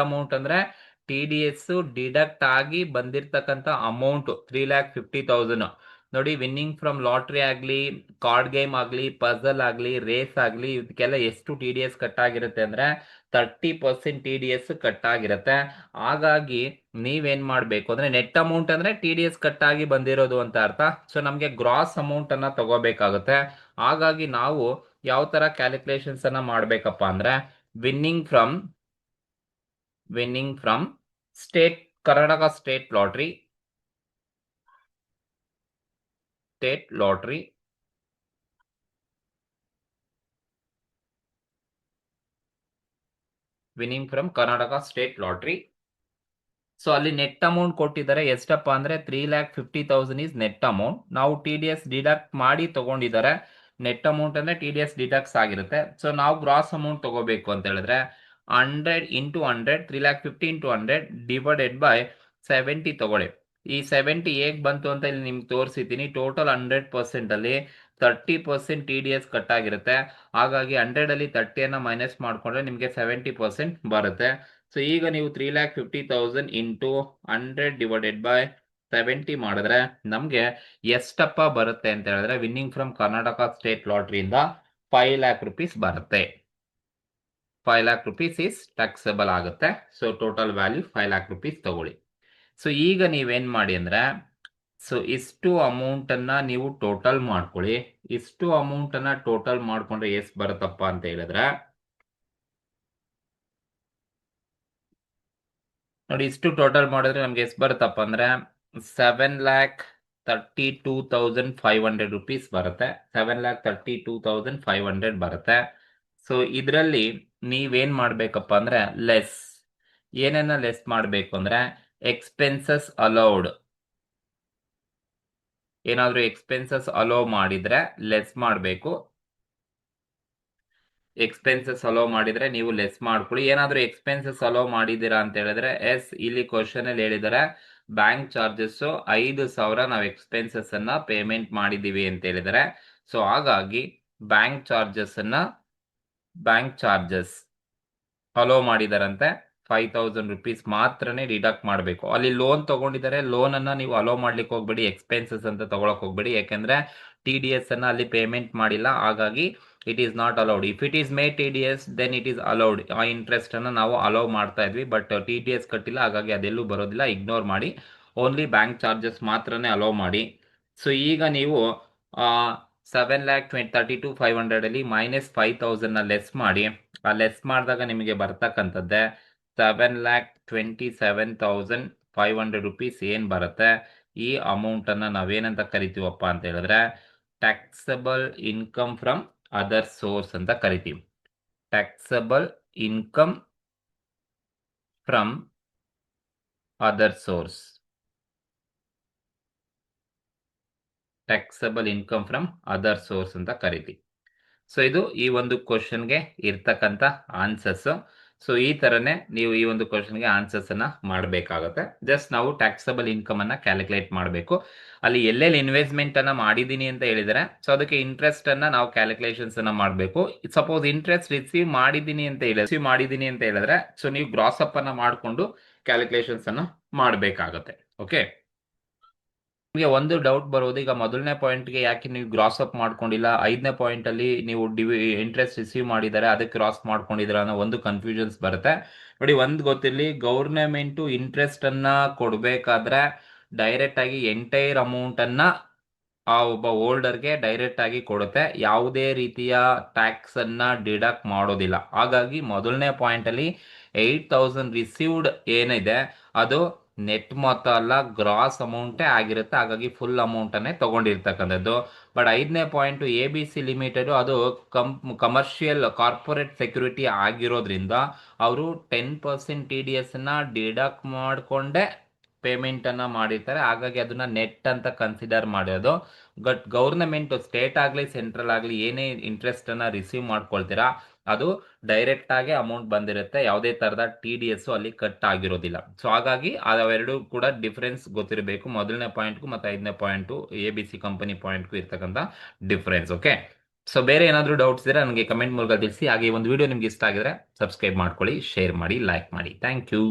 ಅಮೌಂಟ್ ಅಂದ್ರೆ TDS ಡಿಡಕ್ಟ್ ಆಗಿ ಬಂದಿರತಕ್ಕಂತ ಅಮೌಂಟ್ 3,50,000. ನೋಡಿ, ವಿನ್ನಿಂಗ್ ಫ್ರಮ್ ಲಾಟ್ರಿ ಆಗ್ಲಿ, ಕಾರ್ಡ್ ಗೇಮ್ ಆಗ್ಲಿ, ಪಜಲ್ ಆಗ್ಲಿ, ರೇಸ್ ಆಗ್ಲಿ, ಇದಕ್ಕೆಲ್ಲ ಎಷ್ಟು TDS ಕಟ್ ಆಗಿರುತ್ತೆ ಅಂದ್ರೆ 30% TDS ಕಟ್ ಆಗಿರುತ್ತೆ. ಹಾಗಾಗಿ ನೀವೇನ್ ಮಾಡ್ಬೇಕು ಅಂದ್ರೆ, ನೆಟ್ ಅಮೌಂಟ್ ಅಂದ್ರೆ TDS ಕಟ್ ಆಗಿ ಬಂದಿರೋದು ಅಂತ ಅರ್ಥ. ಸೊ ನಮ್ಗೆ ಗ್ರಾಸ್ ಅಮೌಂಟ್ ಅನ್ನ ತಗೋಬೇಕಾಗುತ್ತೆ. ಹಾಗಾಗಿ ನಾವು ಯಾವ ತರ ಕ್ಯಾಲ್ಕುಲೇಷನ್ಸ್ ಅನ್ನ ಮಾಡ್ಬೇಕಪ್ಪ ಅಂದ್ರೆ, winning from state Karnataka state lottery winning from Karnataka state lottery. So ಅಲ್ಲಿ ನೆಟ್ ಅಮೌಂಟ್ ಕೊಟ್ಟಿದ್ದಾರೆ. ಎಷ್ಟಪ್ಪ ಅಂದ್ರೆ 3,50,000 ಈಸ್ ನೆಟ್ ಅಮೌಂಟ್. ನಾವು TDS ಡಿಡಕ್ಟ್ ಮಾಡಿ ತಗೊಂಡಿದ್ದಾರೆ. ನೆಟ್ ಅಮೌಂಟ್ ಅಂದ್ರೆ TDS ಡಿಡಕ್ಟ್ಸ್ ಆಗಿರುತ್ತೆ. ಸೊ ನಾವು ಗ್ರಾಸ್ ಅಮೌಂಟ್ ತಗೋಬೇಕು ಅಂತ ಹೇಳಿದ್ರೆ 100 ಇಂಟು 100, 3,50,000 ಇಂಟು 100 ಡಿವೈಡೆಡ್ ಬೈ 70 ತಗೊಳ್ಳಿ. ಈ 70 ಹೇಗ್ ಬಂತು ಅಂತ ಇಲ್ಲಿ ನಿಮ್ಗೆ ತೋರಿಸಿದ್ದೀನಿ. ಟೋಟಲ್ 100% ಅಲ್ಲಿ 30% TDS ಕಟ್ ಆಗಿರುತ್ತೆ. ಹಾಗಾಗಿ 100 ಅಲ್ಲಿ 30 ಮೈನಸ್ ಮಾಡ್ಕೊಂಡ್ರೆ ನಿಮಗೆ 70% ಬರುತ್ತೆ. ಸೊ ಈಗ ನೀವು 3,50,000 ಇಂಟು 100 ಡಿವೈಡೆಡ್ ಬೈ 70 ಮಾಡಿದ್ರೆ ನಮಗೆ ಎಷ್ಟಪ್ಪ ಬರುತ್ತೆ ಅಂತ ಹೇಳಿದ್ರೆ, ವಿನ್ನಿಂಗ್ ಫ್ರಮ್ ಕರ್ನಾಟಕ ಸ್ಟೇಟ್ ಲಾಟ್ರಿಯಿಂದ ₹5,00,000 ಬರುತ್ತೆ. ₹5,00,000 ಇಸ್ ಟ್ಯಾಕ್ಸಬಲ್ ಆಗುತ್ತೆ. ಸೊ ಟೋಟಲ್ ವ್ಯಾಲ್ಯೂ ₹5,00,000 ತಗೊಳ್ಳಿ. ಸೊ ಈಗ ನೀವೇನ್ ಮಾಡಿ ಅಂದ್ರೆ, ಸೊ ಇಷ್ಟು ಅಮೌಂಟ್ ಅನ್ನ ನೀವು ಟೋಟಲ್ ಮಾಡ್ಕೊಳ್ಳಿ. ಇಷ್ಟು ಅಮೌಂಟ್ ಅನ್ನ ಟೋಟಲ್ ಮಾಡ್ಕೊಂಡ್ರೆ ಎಷ್ಟು ಬರುತ್ತಪ್ಪ ಅಂತ ಹೇಳಿದ್ರೆ, ನೋಡಿ ಇಷ್ಟು ಟೋಟಲ್ ಮಾಡಿದ್ರೆ ನಮ್ಗೆ ಎಷ್ಟು ಬರುತ್ತಪ್ಪ ಅಂದ್ರೆ ₹7,32,500 ಬರುತ್ತೆ. ₹7,32,500 ಬರುತ್ತೆ. ಸೊ ಇದರಲ್ಲಿ ನೀವೇನ್ ಮಾಡ್ಬೇಕಪ್ಪ ಅಂದ್ರೆ, ಏನೇನ ಲೆಸ್ ಮಾಡ್ಬೇಕು ಅಂದ್ರೆ, ಎಕ್ಸ್ಪೆನ್ಸಸ್ ಅಲೌಡ್, ಏನಾದ್ರೂ ಎಕ್ಸ್ಪೆನ್ಸಸ್ ಅಲೋ ಮಾಡಿದ್ರೆ ಲೆಸ್ ಮಾಡಬೇಕು. ಎಕ್ಸ್ಪೆನ್ಸಸ್ ಅಲೋ ಮಾಡಿದ್ರೆ ನೀವು ಲೆಸ್ ಮಾಡ್ಕೊಳ್ಳಿ. ಏನಾದ್ರೂ ಎಕ್ಸ್ಪೆನ್ಸಸ್ ಅಲೋ ಮಾಡಿದ್ದೀರಾ ಅಂತ ಹೇಳಿದ್ರೆ ಎಸ್, ಇಲ್ಲಿ ಕ್ವಶನ್ ಅಲ್ಲಿ ಹೇಳಿದಾರೆ ಬ್ಯಾಂಕ್ ಚಾರ್ಜಸ್ 5,000 ನಾವು ಎಕ್ಸ್ಪೆನ್ಸಸ್ ಅನ್ನ ಪೇಮೆಂಟ್ ಮಾಡಿದೀವಿ ಅಂತ ಹೇಳಿದಾರೆ. ಸೊ ಹಾಗಾಗಿ ಬ್ಯಾಂಕ್ ಚಾರ್ಜಸ್ ಅಲೋ ಮಾಡಿದಾರಂತೆ. 5,000 ರೂಪೀಸ್ ಮಾತ್ರನೇ ಡಿಡಕ್ಟ್ ಮಾಡಬೇಕು. ಅಲ್ಲಿ ಲೋನ್ ತಗೊಂಡಿದ್ದಾರೆ, ಲೋನ್ ಅನ್ನ ನೀವು ಅಲೋ ಮಾಡ್ಲಿಕ್ಕೆ ಹೋಗ್ಬೇಡಿ, ಎಕ್ಸ್ಪೆನ್ಸಸ್ ಅಂತ ತಗೊಳಕ್ ಹೋಗ್ಬೇಡಿ, ಯಾಕೆಂದ್ರೆ TDS ಅನ್ನ ಅಲ್ಲಿ ಪೇಮೆಂಟ್ ಮಾಡಿಲ್ಲ, ಹಾಗಾಗಿ it is not allowed. If it is made TDS then it is allowed. ಆ ಇಂಟ್ರೆಸ್ಟ್ ಅನ್ನ ನಾವು ಅಲೋ ಮಾಡ್ತಾ ಇದ್ವಿ, ಬಟ್ TDS ಕಟ್ಟಿಲ್ಲ, ಹಾಗಾಗಿ ಅದೆಲ್ಲೂ ಬರೋದಿಲ್ಲ, ಇಗ್ನೋರ್ ಮಾಡಿ. ಓನ್ಲಿ ಬ್ಯಾಂಕ್ ಚಾರ್ಜಸ್ ಮಾತ್ರನೇ ಅಲೋ ಮಾಡಿ. ಸೊ ಈಗ ನೀವು 7,32,500 ಅಲ್ಲಿ -5,000 ಲೆಸ್ ಮಾಡಿ. ಆ ಲೆಸ್ ಮಾಡಿದಾಗ ನಿಮಗೆ ಬರ್ತಕ್ಕಂಥದ್ದೇ 7,27,500 ರೂಪೀಸ್ ಏನು ಬರುತ್ತೆ. ಈ ಅಮೌಂಟ್ ಅನ್ನ ನಾವೇನಂತ ಕರಿತೀವಪ್ಪ ಅಂತ ಹೇಳಿದ್ರೆ taxable income from other source ಅಂತ ಕರಿತೀವಿ. Taxable income from other source. Taxable income from other source ಅಂತ ಕರಿತೀವಿ. ಸೊ ಇದು ಈ ಒಂದು ಕ್ವಶನ್ಗೆ ಇರ್ತಕ್ಕಂಥ ಆನ್ಸರ್ಸ್. ಸೊ ಈ ತರನೇ ನೀವು ಈ ಒಂದು ಕ್ವಶನ್ಗೆ ಆನ್ಸರ್ಸ್ ಅನ್ನ ಮಾಡಬೇಕಾಗುತ್ತೆ. ಜಸ್ಟ್ ನಾವು ಟ್ಯಾಕ್ಸಬಲ್ ಇನ್ಕಮ್ ಅನ್ನ ಕ್ಯಾಲ್ಕುಲೇಟ್ ಮಾಡಬೇಕು. ಅಲ್ಲಿ ಎಲ್ಲೆಲ್ಲಿ ಇನ್ವೆಸ್ಟ್ಮೆಂಟ್ ಅನ್ನ ಮಾಡಿದೀನಿ ಅಂತ ಹೇಳಿದರೆ, ಸೊ ಅದಕ್ಕೆ ಇಂಟ್ರೆಸ್ಟ್ ಅನ್ನ ನಾವು ಕ್ಯಾಲ್ಕುಲೇಷನ್ಸ್ ಅನ್ನ ಮಾಡಬೇಕು. ಸಪೋಸ್ ಇಂಟ್ರೆಸ್ಟ್ ರಿಸೀವ್ ಮಾಡಿದೀನಿ ಅಂತ ಹೇಳಿದ್ರೆ ಸೊ ನೀವು ಗ್ರಾಸ್ ಅಪ್ ಅನ್ನ ಮಾಡಿಕೊಂಡು ಕ್ಯಾಲ್ಕುಲೇಷನ್ಸ್ ಅನ್ನ ಮಾಡಬೇಕಾಗುತ್ತೆ. ಓಕೆ, ನಿಮಗೆ ಒಂದು ಡೌಟ್ ಬರೋದು, ಈಗ ಮೊದಲನೇ ಪಾಯಿಂಟ್ಗೆ ಯಾಕೆ ನೀವು ಗ್ರಾಸ್ ಅಪ್ ಮಾಡ್ಕೊಂಡಿಲ್ಲ, 5ನೇ ಪಾಯಿಂಟ್ ಅಲ್ಲಿ ನೀವು ಇಂಟ್ರೆಸ್ಟ್ ರಿಸೀವ್ ಮಾಡಿದ್ದಾರೆ ಅದಕ್ಕೆ ಕ್ರಾಸ್ ಮಾಡ್ಕೊಂಡಿದ್ದೀರಾ ಅನ್ನೋ ಒಂದು ಕನ್ಫ್ಯೂಷನ್ಸ್ ಬರುತ್ತೆ. ನೋಡಿ, ಒಂದು ಗೊತ್ತಿರಲಿ, ಗೌರ್ನಮೆಂಟು ಇಂಟ್ರೆಸ್ಟ್ ಅನ್ನ ಕೊಡಬೇಕಾದ್ರೆ ಡೈರೆಕ್ಟ್ ಆಗಿ ಎಂಟೈರ್ ಅಮೌಂಟ್ ಅನ್ನ ಆ ಒಬ್ಬ ಹೋಲ್ಡರ್ಗೆ ಡೈರೆಕ್ಟ್ ಆಗಿ ಕೊಡುತ್ತೆ, ಯಾವುದೇ ರೀತಿಯ ಟ್ಯಾಕ್ಸ್ ಅನ್ನ ಡಿಡಕ್ಟ್ ಮಾಡೋದಿಲ್ಲ. ಹಾಗಾಗಿ ಮೊದಲನೇ ಪಾಯಿಂಟ್ ಅಲ್ಲಿ 8,000 ರಿಸೀವ್ಡ್ ಏನಿದೆ ಅದು ನೆಟ್ ಮೊತ್ತ ಅಲ್ಲ, ಗ್ರಾಸ್ ಅಮೌಂಟೇ ಆಗಿರುತ್ತೆ. ಹಾಗಾಗಿ ಫುಲ್ ಅಮೌಂಟ್ ಅನ್ನೇ ತಗೊಂಡಿರ್ತಕ್ಕಂಥದ್ದು. ಬಟ್ 5ನೇ ಪಾಯಿಂಟ್ ABC ಲಿಮಿಟೆಡ್ ಅದು ಕಮರ್ಷಿಯಲ್ ಕಾರ್ಪೊರೇಟ್ ಸೆಕ್ಯೂರಿಟಿ ಆಗಿರೋದ್ರಿಂದ ಅವರು 10% TDS ಅನ್ನ ಡಿಡಕ್ಟ್ ಮಾಡಿಕೊಂಡೇ ಪೇಮೆಂಟ್ ಅನ್ನ ಮಾಡಿರ್ತಾರೆ. ಹಾಗಾಗಿ ಅದನ್ನ ನೆಟ್ ಅಂತ ಕನ್ಸಿಡರ್ ಮಾಡೋದು. ಬಟ್ ಗೌರ್ನಮೆಂಟ್, ಸ್ಟೇಟ್ ಆಗಲಿ ಸೆಂಟ್ರಲ್ ಆಗಲಿ, ಏನೇ ಇಂಟ್ರೆಸ್ಟ್ ಅನ್ನ ರಿಸೀವ್ ಮಾಡ್ಕೊಳ್ತೀರಾ ಅದು ಡೈರೆಕ್ಟ್ ಆಗಿ ಅಮೌಂಟ್ ಬಂದಿರುತ್ತೆ, ಯಾವುದೇ ತರಹದ TDS ಅಲ್ಲಿ ಕಟ್ ಆಗಿರೋದಿಲ್ಲ. ಸೊ ಹಾಗಾಗಿ ಅವೆರಡು ಕೂಡ ಡಿಫರೆನ್ಸ್ ಗೊತ್ತಿರಬೇಕು, ಮೊದಲನೇ ಪಾಯಿಂಟ್ಗೂ ಮತ್ತು 5ನೇ ಪಾಯಿಂಟು ABC ಕಂಪನಿ ಪಾಯಿಂಟ್ಗೂ ಇರ್ತಕ್ಕಂಥ ಡಿಫರೆನ್ಸ್. ಓಕೆ, ಸೊ ಬೇರೆ ಏನಾದರೂ ಡೌಟ್ಸ್ ಇದ್ರೆ ನನಗೆ ಕಮೆಂಟ್ ಮೂಲಕ ತಿಳಿಸಿ. ಹಾಗೆ ಒಂದು ವಿಡಿಯೋ ನಿಮ್ಗೆ ಇಷ್ಟ ಆಗಿದ್ರೆ ಸಬ್ಸ್ಕ್ರೈಬ್ ಮಾಡ್ಕೊಳ್ಳಿ, ಶೇರ್ ಮಾಡಿ, ಲೈಕ್ ಮಾಡಿ. Thank you.